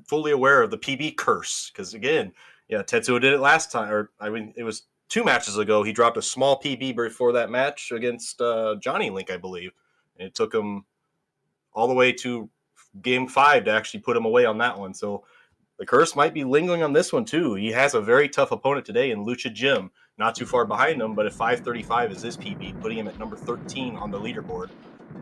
fully aware of the PB curse because again, yeah, Tetsuo did it last time, or I mean, it was 2 matches ago. He dropped a small PB before that match against Johnny Link, I believe, and it took him all the way to game 5 to actually put him away on that one. So the curse might be lingering on this one too. He has a very tough opponent today in Lucha Gym, not too far behind him, but at 535 is his PB, putting him at number 13 on the leaderboard.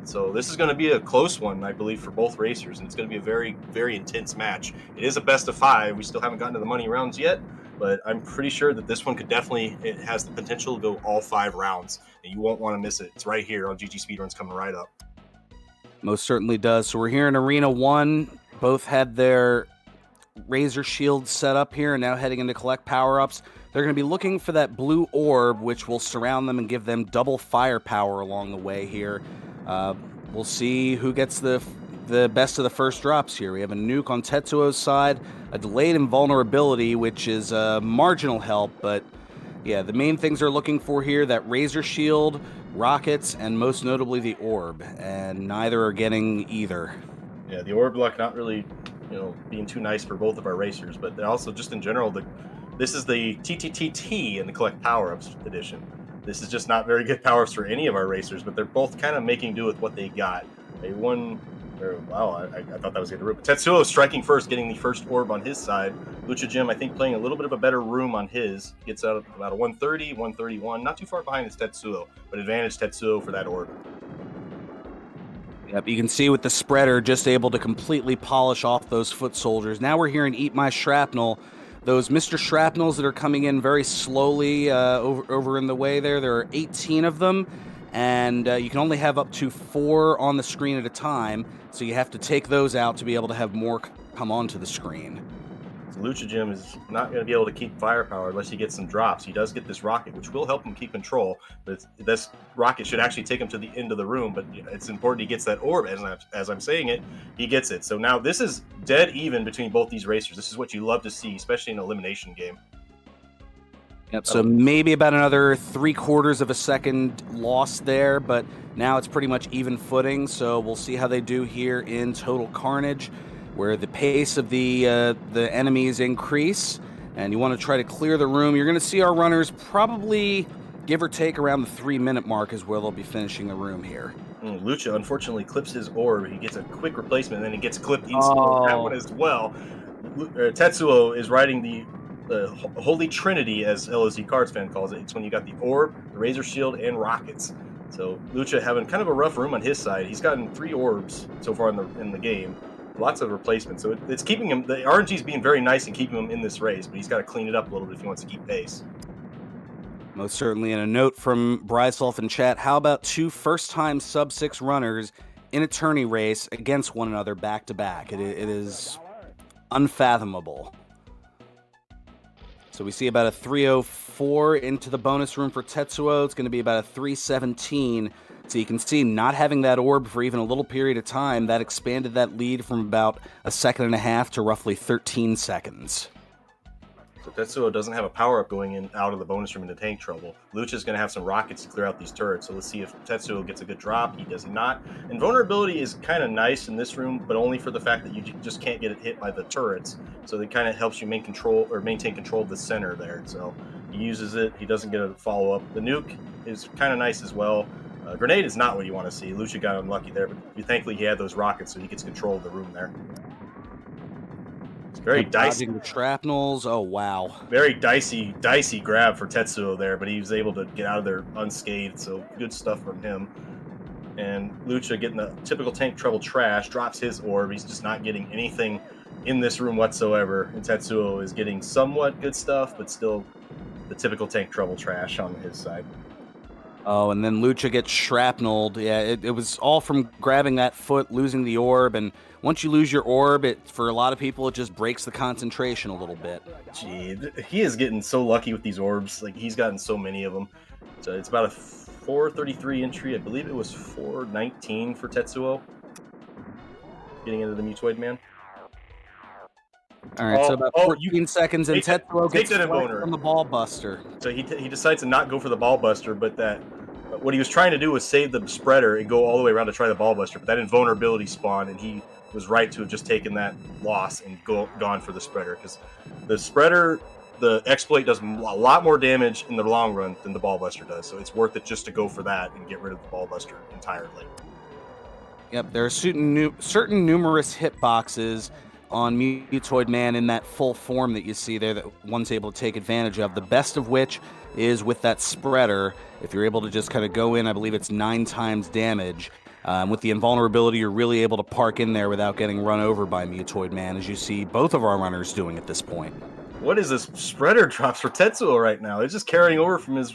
So this is going to be a close one, I believe, for both racers, and it's going to be a very, very intense match. It is a best of 5. We still haven't gotten to the money rounds yet, but I'm pretty sure that this one could definitely, it has the potential to go all 5 rounds, and you won't want to miss it. It's right here on GG Speedruns coming right up. Most certainly does. So we're here in Arena 1. Both had their Razor Shields set up here and now heading into collect power-ups. They're going to be looking for that blue orb, which will surround them and give them double firepower along the way here. We'll see who gets the best of the first drops here. We have a nuke on Tetsuo's side, a delayed invulnerability, which is marginal help, but yeah, the main things they're looking for here, that Razor Shield, rockets, and most notably the orb, and neither are getting either. Yeah, the orb luck not really, being too nice for both of our racers, but also just in general, this is the TTTT in the Collect Power-Ups edition. This is just not very good power-ups for any of our racers, but they're both kind of making do with what they got. They won. Wow, I thought that was going to rip. Tetsuo striking first, getting the first orb on his side. Lucha Gym, I think, playing a little bit of a better room on his. Gets out about a 130, 131. Not too far behind is Tetsuo, but advantage Tetsuo for that orb. Yep, you can see with the spreader just able to completely polish off those foot soldiers. Now we're hearing Eat My Shrapnel. Those Mr. Shrapnels that are coming in very slowly over in the way there. There are 18 of them, and you can only have up to 4 on the screen at a time, so you have to take those out to be able to have more come onto the screen. So Lucha Gym is not going to be able to keep firepower unless he gets some drops. He does get this rocket, which will help him keep control, but this rocket should actually take him to the end of the room, but it's important he gets that orb. As I'm saying it, he gets it. So now this is dead even between both these racers. This is what you love to see, especially in an elimination game. Yep, so maybe about another 3/4 of a second lost there, but now it's pretty much even footing, so we'll see how they do here in Total Carnage, where the pace of the enemies increase, and you want to try to clear the room. You're going to see our runners probably, give or take, around the 3-minute mark is where they'll be finishing the room here. Lucha, unfortunately, clips his orb. He gets a quick replacement, and then he gets clipped instantly. That one as well. Tetsuo is riding the Holy Trinity, as LOZ Cards fan calls it. It's when you got the orb, the Razor Shield, and rockets. So Lucha having kind of a rough room on his side. He's gotten 3 orbs so far in the game. Lots of replacements. So it's keeping him, the RNG is being very nice and keeping him in this race, but he's got to clean it up a little bit if he wants to keep pace. Most certainly. And a note from Brysolf in chat, how about 2 first-time sub-6 runners in a tourney race against one another back-to-back? It is unfathomable. So we see about a 304 into the bonus room for Tetsuo. It's going to be about a 317. So you can see not having that orb for even a little period of time, that expanded that lead from about a 1.5 seconds to roughly 13 seconds. So Tetsuo doesn't have a power-up going in out of the bonus room into tank trouble. Lucha's going to have some rockets to clear out these turrets, so let's see if Tetsuo gets a good drop. He does not. Invulnerability is kind of nice in this room, but only for the fact that you just can't get it hit by the turrets, so it kind of helps you maintain control of the center there. So he uses it. He doesn't get a follow-up. The nuke is kind of nice as well. Grenade is not what you want to see. Lucha got unlucky there, but thankfully he had those rockets, so he gets control of the room there. It's very dicey. The shrapnels. Oh, wow. Very dicey grab for Tetsuo there, but he was able to get out of there unscathed, so good stuff from him. And Lucha getting the typical tank trouble trash, drops his orb. He's just not getting anything in this room whatsoever. And Tetsuo is getting somewhat good stuff, but still the typical tank trouble trash on his side. Oh, and then Lucha gets shrapneled. Yeah, it was all from grabbing that foot, losing the orb, and once you lose your orb, for a lot of people, it just breaks the concentration a little bit. Gee, he is getting so lucky with these orbs. Like, he's gotten so many of them. So it's about a 433 entry. I believe it was 419 for Tetsuo. Getting into the Mutoid Man. All right, so about 14 seconds, and Tetsuo gets flanked from the ball buster. So he decides to not go for the ball buster, but that what he was trying to do was save the spreader and go all the way around to try the ball buster, but that invulnerability spawned, and he was right to have just taken that loss and gone for the spreader, because the spreader, the exploit, does a lot more damage in the long run than the ball buster does, so it's worth it just to go for that and get rid of the ball buster entirely. Yep, there are certain numerous hitboxes on Mutoid Man in that full form that you see there that one's able to take advantage of. The best of which is with that spreader. If you're able to just kind of go in, I believe it's 9 times damage. With the invulnerability, you're really able to park in there without getting run over by Mutoid Man, as you see both of our runners doing at this point. What is this spreader drops for Tetsuoooo right now? They're just carrying over from his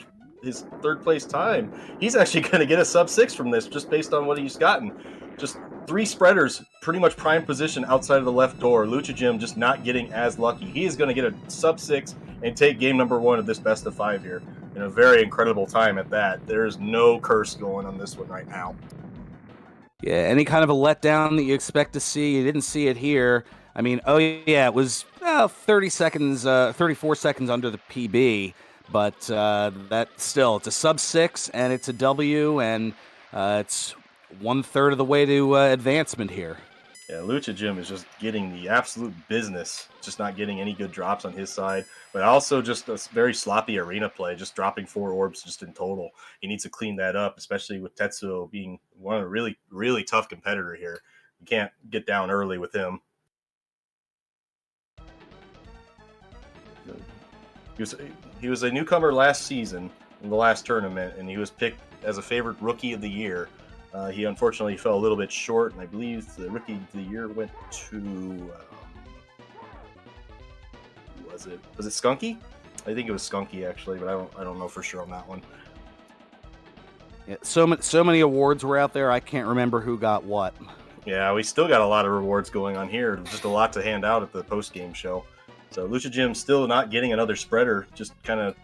third place time. He's actually going to get a sub 6 from this, just based on what he's gotten. Just 3 spreaders, pretty much prime position outside of the left door. Lucha Gym just not getting as lucky. He is going to get a sub 6 and take game number 1 of this best of 5 here in a very incredible time at that. There's no curse going on this one right now. Yeah, any kind of a letdown that you expect to see, you didn't see it here. I mean, oh yeah, it was 34 seconds under the PB, but that still, it's a sub 6 and it's a W, and it's 1/3 of the way to advancement here. Yeah, Lucha Gym is just getting the absolute business, just not getting any good drops on his side, but also just a very sloppy arena play, just dropping 4 orbs just in total. He needs to clean that up, especially with Tetsuoooo being one of a really, really tough competitor here. You can't get down early with him. He was a newcomer last season in the last tournament, and he was picked as a favorite rookie of the year. He unfortunately fell a little bit short, and I believe the rookie of the year went to was it Skunky? I think it was Skunky actually, but I don't know for sure on that one. Yeah, so many awards were out there, I can't remember who got what. Yeah, we still got a lot of rewards going on here. Just a lot to hand out at the post-game show. So Lucha Gym still not getting another spreader, just kind of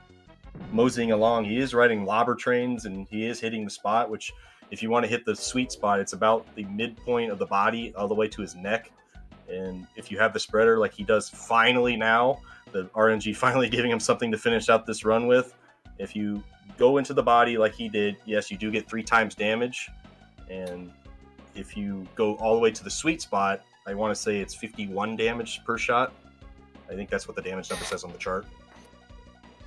moseying along. He is riding lobber trains, and he is hitting the spot, which if you want to hit the sweet spot, it's about the midpoint of the body all the way to his neck. And if you have the spreader like he does finally now, the RNG finally giving him something to finish out this run with, if you go into the body like he did, yes, you do get 3 times damage. And if you go all the way to the sweet spot, I want to say it's 51 damage per shot. I think that's what the damage number says on the chart.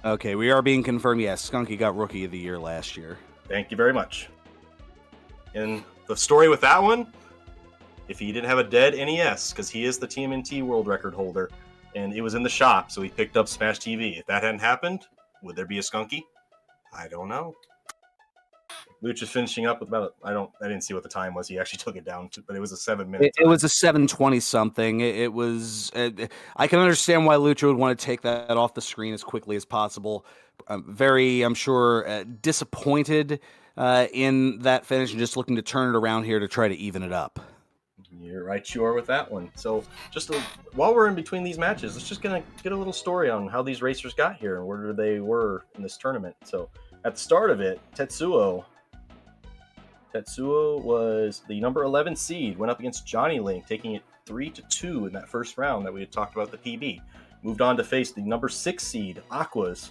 Okay, we are being confirmed. Yes, Skunky got Rookie of the Year last year. Thank you very much. And the story with that one, if he didn't have a dead NES, because he is the TMNT world record holder, and it was in the shop, so he picked up Smash TV. If that hadn't happened, would there be a Skunky? I don't know. Lucha's finishing up with about I didn't see what the time was. He actually took it down, but it was a 7-minute. It was a 7:20 something. It was. I can understand why Lucha would want to take that off the screen as quickly as possible. I'm sure, disappointed in that finish, and just looking to turn it around here to try to even it up. You're right, you are with that one. So while we're in between these matches, let's just gonna get a little story on how these racers got here and where they were in this tournament. So at the start of it, Tetsuoooo was the number 11 seed, went up against Johnny Link, taking it 3-2 in that first round that we had talked about the PB. Moved on to face the number 6 seed, Aquas,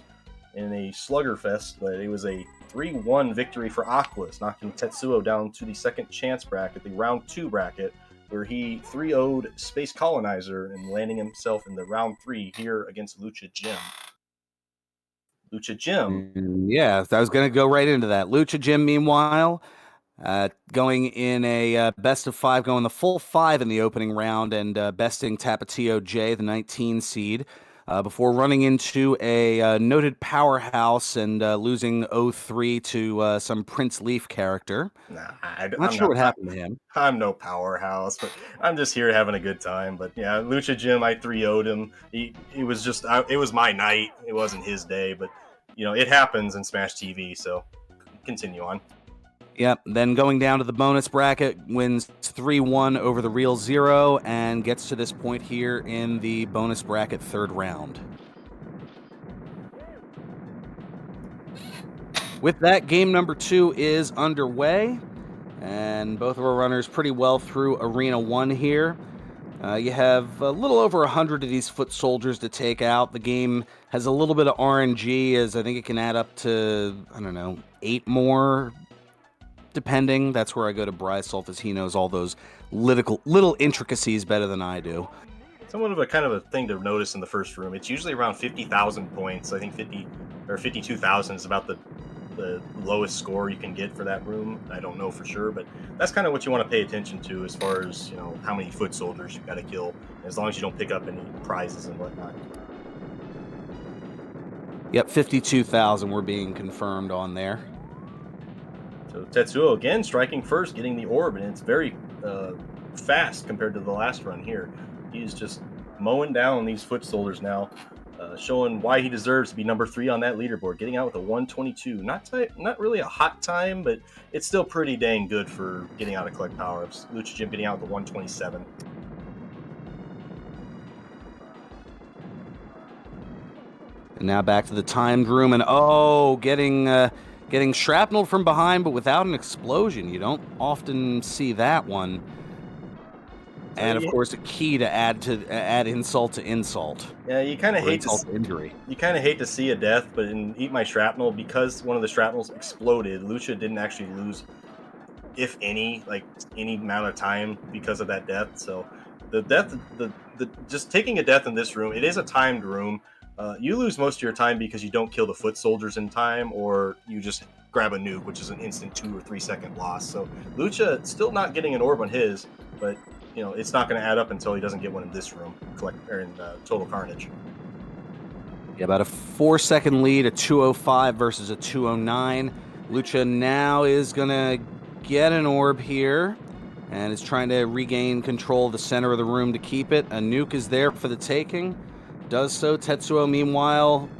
in a slugger fest, but it was a 3-1 victory for Aquas, knocking Tetsuoooo down to the second chance bracket, the round 2 bracket, where he 3-0'd Space Colonizer and landing himself in the round 3 here against Lucha Gym. Lucha Gym. Yeah, I was going to go right into that. Lucha Gym, meanwhile, going in a best of 5, going the full 5 in the opening round, and besting Tapatio J, the 19 seed, before running into a noted powerhouse and losing 0-3 to some Prince Leaf character. I'm not sure what happened to him. I'm no powerhouse, but I'm just here having a good time. But yeah, Lucha Gym, I 3-0'd him. It was just, it was my night. It wasn't his day, but you know, it happens in Smash TV, so continue on. Yep, then going down to the bonus bracket, wins 3-1 over the Real Zero, and gets to this point here in the bonus bracket third round. With that, game number 2 is underway, and both of our runners pretty well through Arena 1 here. You have a little over 100 of these foot soldiers to take out. The game has a little bit of RNG, as I think it can add up to, I don't know, 8 more, depending. That's where I go to Brysolf, as he knows all those little intricacies better than I do. Somewhat of a kind of a thing to notice in the first room. It's usually around 50,000 points. I think 50 or 52,000 is about the lowest score you can get for that room. I don't know for sure, but that's kind of what you want to pay attention to as far as, you know, how many foot soldiers you got to kill, as long as you don't pick up any prizes and whatnot. Yep, 52,000 were being confirmed on there. So Tetsuoooo again striking first, getting the orb, and it's very fast compared to the last run here. He's just mowing down these foot soldiers now, showing why he deserves to be number 3 on that leaderboard, getting out with a 122. Not really a hot time, but it's still pretty dang good for getting out of collect power-ups. Lucha Gym getting out with a 127. And now back to the timed room, and getting shrapnel from behind, but without an explosion. You don't often see that one. And of course, a key to add insult to insult. Yeah, you kind of hate injury. You kind of hate to see a death, but in Eat My Shrapnel, because one of the shrapnels exploded, Lucha didn't actually lose, if any, like any amount of time because of that death. So the death, the just taking a death in this room, it is a timed room. You lose most of your time because you don't kill the foot soldiers in time, or you just grab a nuke, which is an instant 2 or 3 second loss. So Lucha still not getting an orb on his, but you know, it's not going to add up until he doesn't get one in this room, in Total Carnage. Yeah, about a 4-second lead, a 205 versus a 209. Lucha now is going to get an orb here and is trying to regain control of the center of the room to keep it. A nuke is there for the taking. Does so. Tetsuoooo, meanwhile,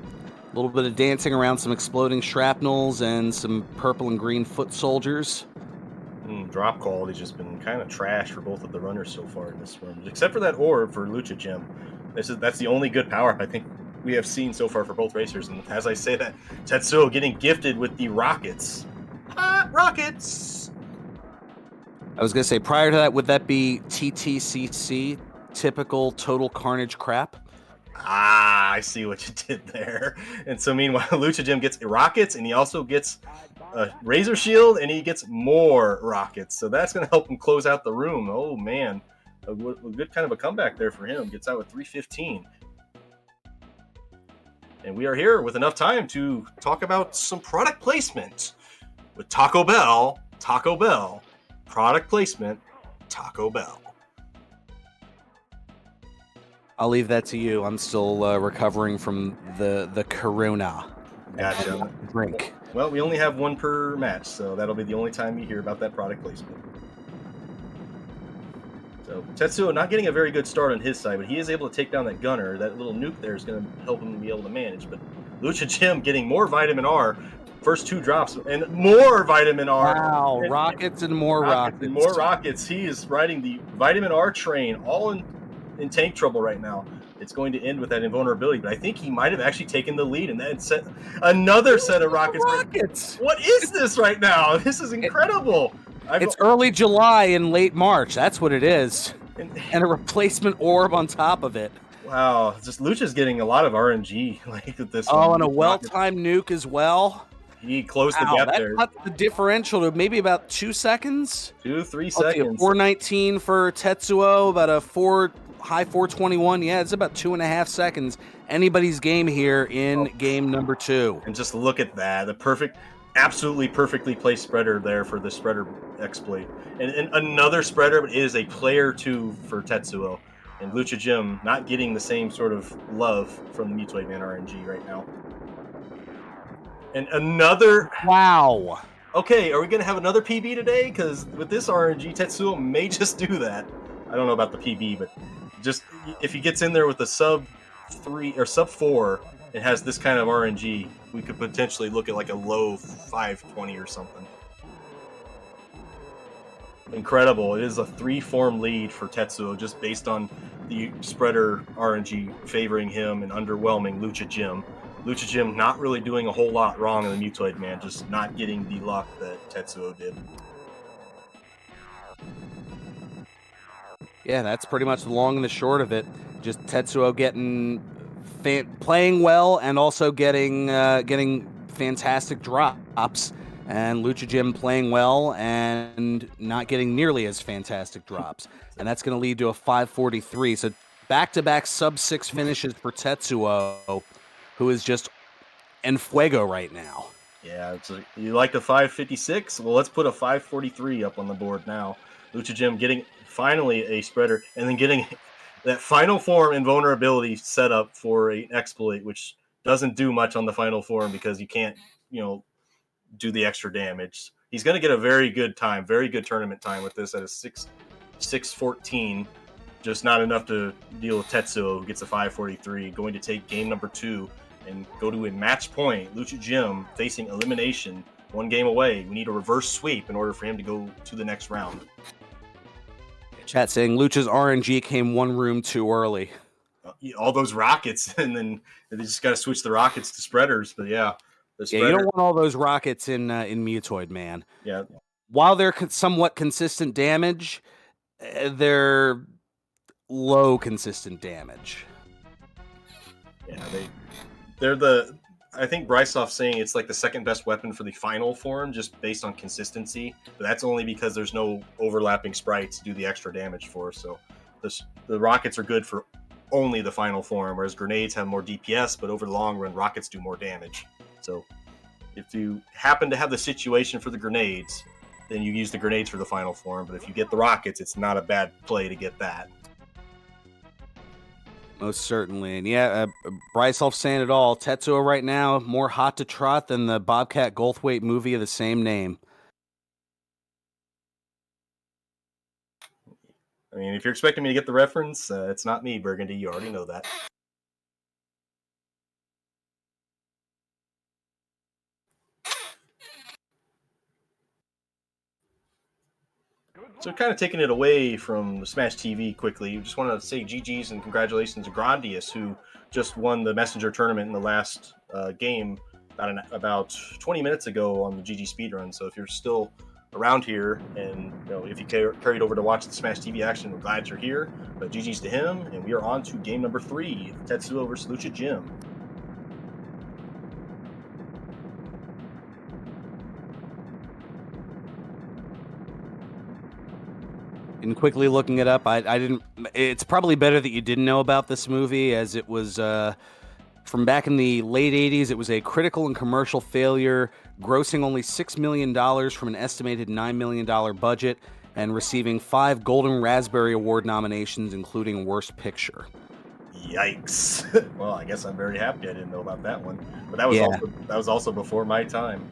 a little bit of dancing around some exploding shrapnels and some purple and green foot soldiers. Drop quality's just been kind of trash for both of the runners so far in this room, except for that orb for Lucha Gym. That's the only good power-up I think we have seen so far for both racers. And as I say that, Tetsuoooo getting gifted with the rockets. Rockets! I was going to say, prior to that, would that be TTCC, typical Total Carnage crap? I see what you did there. And so meanwhile, Lucha Gym gets rockets, and he also gets a razor shield, and he gets more rockets. So that's going to help him close out the room. Oh, man. A good kind of a comeback there for him. Gets out with 315. And we are here with enough time to talk about some product placement. With Taco Bell, product placement, Taco Bell. I'll leave that to you. I'm still recovering from the corona. Gotcha. Drink. Well, we only have one per match, so that'll be the only time you hear about that product placement. So Tetsuoooo not getting a very good start on his side, but he is able to take down that gunner. That little nuke there is going to help him be able to manage. But Lucha Gym getting more vitamin R. First 2 drops and more vitamin R. Wow, rockets and more rockets. And more rockets. He is riding the vitamin R train, all in tank trouble right now. It's going to end with that invulnerability, but I think he might have actually taken the lead and then set another set of rockets. What is this right now? This is incredible. It's early July and late March. That's what it is. And a replacement orb on top of it. Wow. Just Lucha's getting a lot of RNG like this. Oh, and a well-timed nuke as well. He closed the gap there. That cut the differential to maybe about 2 seconds. 2-3 seconds. 419 for Tetsuoooo, about a high 421. Yeah, it's about 2.5 seconds. Anybody's game here in game number 2. And just look at that. Absolutely perfectly placed spreader there for the spreader exploit. And another spreader, but it is a player 2 for Tetsuoooo. And Lucha Gym not getting the same sort of love from the Mutoid Man RNG right now. And another... Wow. Okay, are we going to have another PB today? Because with this RNG, Tetsuoooo may just do that. I don't know about the PB, but just if he gets in there with a sub 3 or sub 4 and has this kind of RNG, we could potentially look at like a low 520 or something. Incredible. It is a 3-form lead for Tetsuoooo just based on the spreader RNG favoring him and underwhelming Lucha Gym. Lucha Gym not really doing a whole lot wrong in the Mutoid Man, just not getting the luck that Tetsuoooo did. Yeah, that's pretty much the long and the short of it. Just Tetsuo playing well and also getting fantastic drops, and Lucha Gym playing well and not getting nearly as fantastic drops, and that's going to lead to a 543. So back-to-back sub-6 finishes for Tetsuo, who is just en fuego right now. Yeah, you like the 556? Well, let's put a 543 up on the board now. Lucha Gym getting finally a spreader, and then getting that final form invulnerability set up for an exploit, which doesn't do much on the final form because you can't, do the extra damage. He's going to get a very good time, very good tournament time with this at a 614. Just not enough to deal with Tetsuo, who gets a 543. Going to take game number 2 and go to a match point. Lucha Gym facing elimination, 1 game away. We need a reverse sweep in order for him to go to the next round. Chat saying Lucha's RNG came 1 room too early. All those rockets, and then they just got to switch the rockets to spreaders. But yeah, you don't want all those rockets in Mutoid, man. Yeah. While they're somewhat consistent damage, they're low consistent damage. Yeah, I think Brysoff's saying it's like the second best weapon for the final form, just based on consistency. But that's only because there's no overlapping sprites to do the extra damage for. So the rockets are good for only the final form, whereas grenades have more DPS, but over the long run, rockets do more damage. So if you happen to have the situation for the grenades, then you use the grenades for the final form. But if you get the rockets, it's not a bad play to get that. Most certainly. And yeah, Brysolf saying it all. Tetsuo right now, more hot to trot than the Bobcat Goldthwait movie of the same name. I mean, if you're expecting me to get the reference, it's not me, Burgundy. You already know that. So kind of taking it away from the Smash TV quickly, just want to say GG's and congratulations to Grandius, who just won the Messenger tournament in the last game about 20 minutes ago on the GG speedrun. So if you're still around here and if you carried over to watch the Smash TV action, we're glad you're here. But GG's to him, and we are on to game number 3, Tetsuo versus Lucha Gym. And quickly looking it up, I didn't. It's probably better that you didn't know about this movie, as it was from back in the late '80s. It was a critical and commercial failure, grossing only $6 million from an estimated $9 million budget, and receiving 5 Golden Raspberry Award nominations, including Worst Picture. Yikes! Well, I guess I'm very happy I didn't know about that one, but that was also before my time.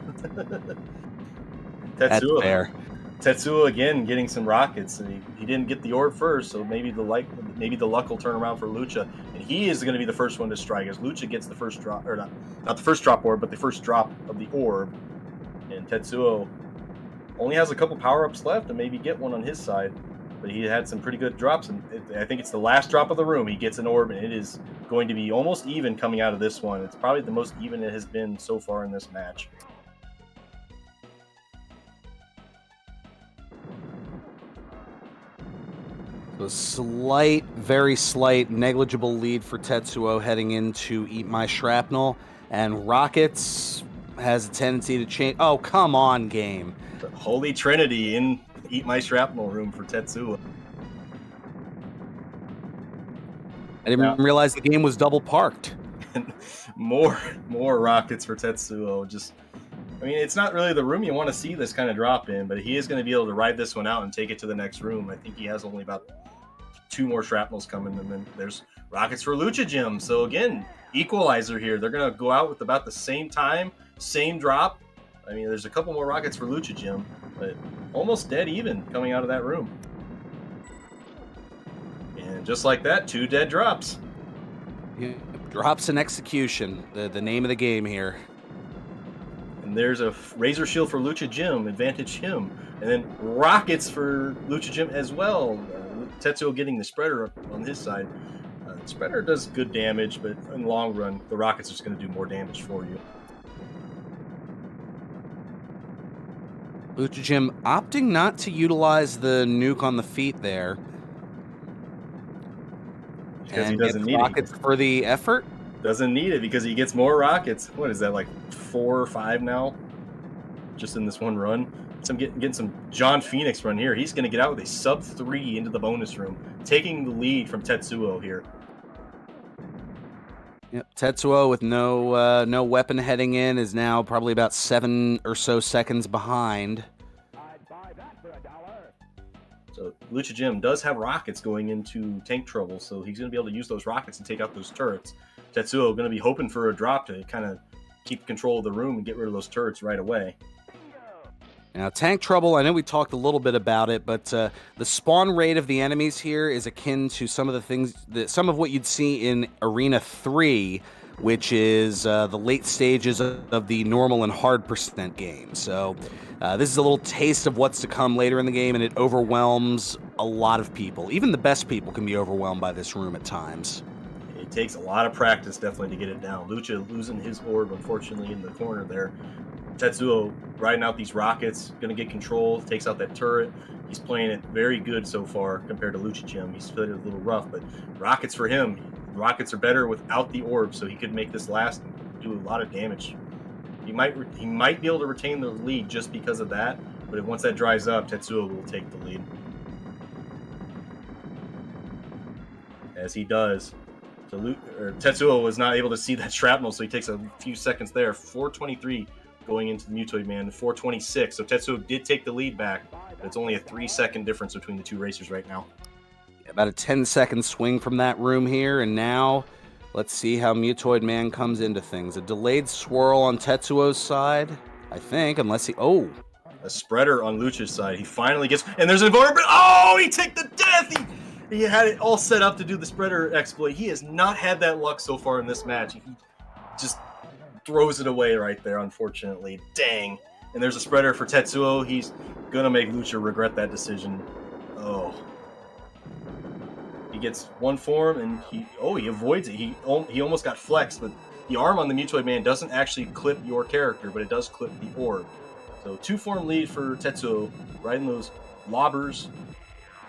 That's fair. Tetsuo again getting some rockets, and he didn't get the orb first, so maybe the luck will turn around for Lucha, and he is going to be the first one to strike as Lucha gets the first drop, or not the first drop orb, but the first drop of the orb, and Tetsuo only has a couple power-ups left and maybe get one on his side, but he had some pretty good drops, and I think it's the last drop of the room. He gets an orb, and it is going to be almost even coming out of this one. It's probably the most even it has been so far in this match. A very slight, negligible lead for Tetsuo heading into Eat My Shrapnel, and Rockets has a tendency to change. Oh, come on, game. The Holy Trinity in Eat My Shrapnel room for Tetsuo. I didn't realize the game was double parked. more Rockets for Tetsuo. It's not really the room you want to see this kind of drop in, but he is going to be able to ride this one out and take it to the next room. I think he has only about 2 more shrapnels coming, and then there's rockets for Lucha Gym. So again, equalizer here. They're going to go out with about the same time, same drop. There's a couple more rockets for Lucha Gym, but almost dead even coming out of that room. And just like that, 2 dead drops. Yeah, drops and execution, the name of the game here. And there's a Razor Shield for Lucha Gym, advantage him. And then rockets for Lucha Gym as well. Tetsuo getting the spreader on his side. The spreader does good damage, but in the long run, the rockets are just going to do more damage for you. Lucha Gym opting not to utilize the nuke on the feet there. Because he and doesn't gets need rockets for the effort. Doesn't need it because he gets more rockets. What is that, like 4 or 5 now? Just in this one run. So I'm getting some John Phoenix run here. He's going to get out with a sub 3 into the bonus room, taking the lead from Tetsuoooo here. Yep. Tetsuoooo with no weapon heading in is now probably about 7 or so seconds behind. So Lucha Gym does have rockets going into tank trouble, so he's going to be able to use those rockets and take out those turrets. Tetsuoooo going to be hoping for a drop to kind of keep control of the room and get rid of those turrets right away. Now, tank trouble, I know we talked a little bit about it, but the spawn rate of the enemies here is akin to some of the things, some of what you'd see in Arena 3, which is the late stages of the normal and hard percent game. So this is a little taste of what's to come later in the game, and it overwhelms a lot of people. Even the best people can be overwhelmed by this room at times. It takes a lot of practice, definitely, to get it down. Lucha losing his orb, unfortunately, in the corner there. Tetsuoooo riding out these rockets, going to get control, takes out that turret. He's playing it very good so far compared to Lucha Gym. He's played it a little rough, but rockets for him. Rockets are better without the orb, so he could make this last and do a lot of damage. He might be able to retain the lead just because of that, but once that dries up, Tetsuoooo will take the lead. As he does. So Tetsuoooo was not able to see that shrapnel, so he takes a few seconds there. 4:23 going into the Mutoid Man, 4:26. So Tetsuoooo did take the lead back, but it's only a 3-second difference between the two racers right now. About a 10-second swing from that room here, and now let's see how Mutoid Man comes into things. A delayed swirl on Tetsuo's side, I think, unless he... Oh! A spreader on Lucha's side. He finally gets... And there's an invulnerability... Oh! He took the death! He had it all set up to do the spreader exploit. He has not had that luck so far in this match. He just throws it away right there, unfortunately. Dang. And there's a spreader for Tetsuoooo. He's going to make Lucha regret that decision. Oh. He gets one form, and he avoids it. He almost got flexed, but the arm on the Mutoid Man doesn't actually clip your character, but it does clip the orb. So 2-form lead for Tetsuoooo, riding those lobbers.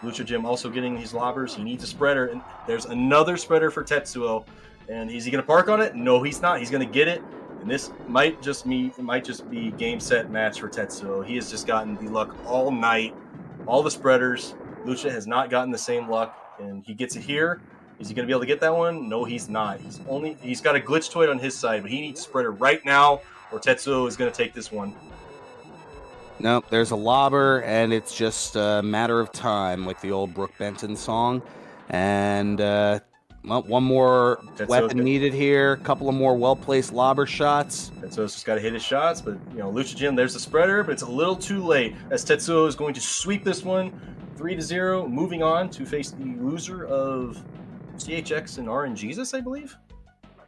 Lucha Gym also getting these lobbers. He needs a spreader, and there's another spreader for Tetsuoooo. And is he going to park on it? No, he's not. He's going to get it. And this might just be game, set, match for Tetsuoooo. He has just gotten the luck all night. All the spreaders. Lucha has not gotten the same luck, and he gets it here. Is he going to be able to get that one? No, he's not. He's got a glitch on his side, but he needs a spreader right now, or Tetsuoooo is going to take this one. Nope, there's a lobber, and it's just a matter of time, like the old Brooke Benton song. And, one more weapon needed here. A couple of more well-placed lobber shots. Tetsuoo's just got to hit his shots, but, Lucha Gym, there's the spreader, but it's a little too late, as Tetsuoooo is going to sweep this one 3-0, moving on to face the loser of CHX and RNGesus, I believe?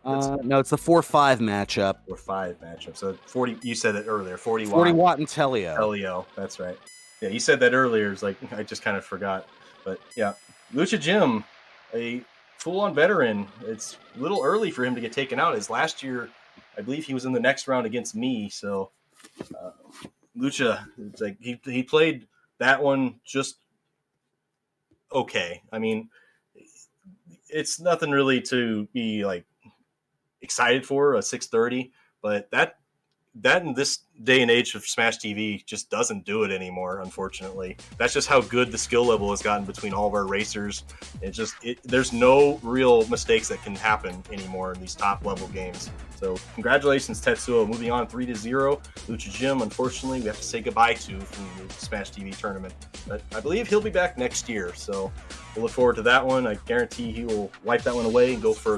No, it's the 4-5 matchup. 4-5 matchup. So 40. You said it earlier. 40 watt and Telio. Telio. That's right. Yeah, you said that earlier. It's like I just kind of forgot. But yeah, Lucha Gym, a full-on veteran. It's a little early for him to get taken out. As last year, I believe he was in the next round against me. So Lucha, it's like he played that one just okay. I mean, it's nothing really to be like excited for, a 630, but that in this day and age of Smash TV just doesn't do it anymore, unfortunately. That's just how good the skill level has gotten between all of our racers. There's no real mistakes that can happen anymore in these top level games. So congratulations, Tetsuoooo, moving on 3-0. Lucha Gym, unfortunately, we have to say goodbye to from the Smash TV tournament, but I believe he'll be back next year, so we'll look forward to that one. I guarantee he will wipe that one away and go further.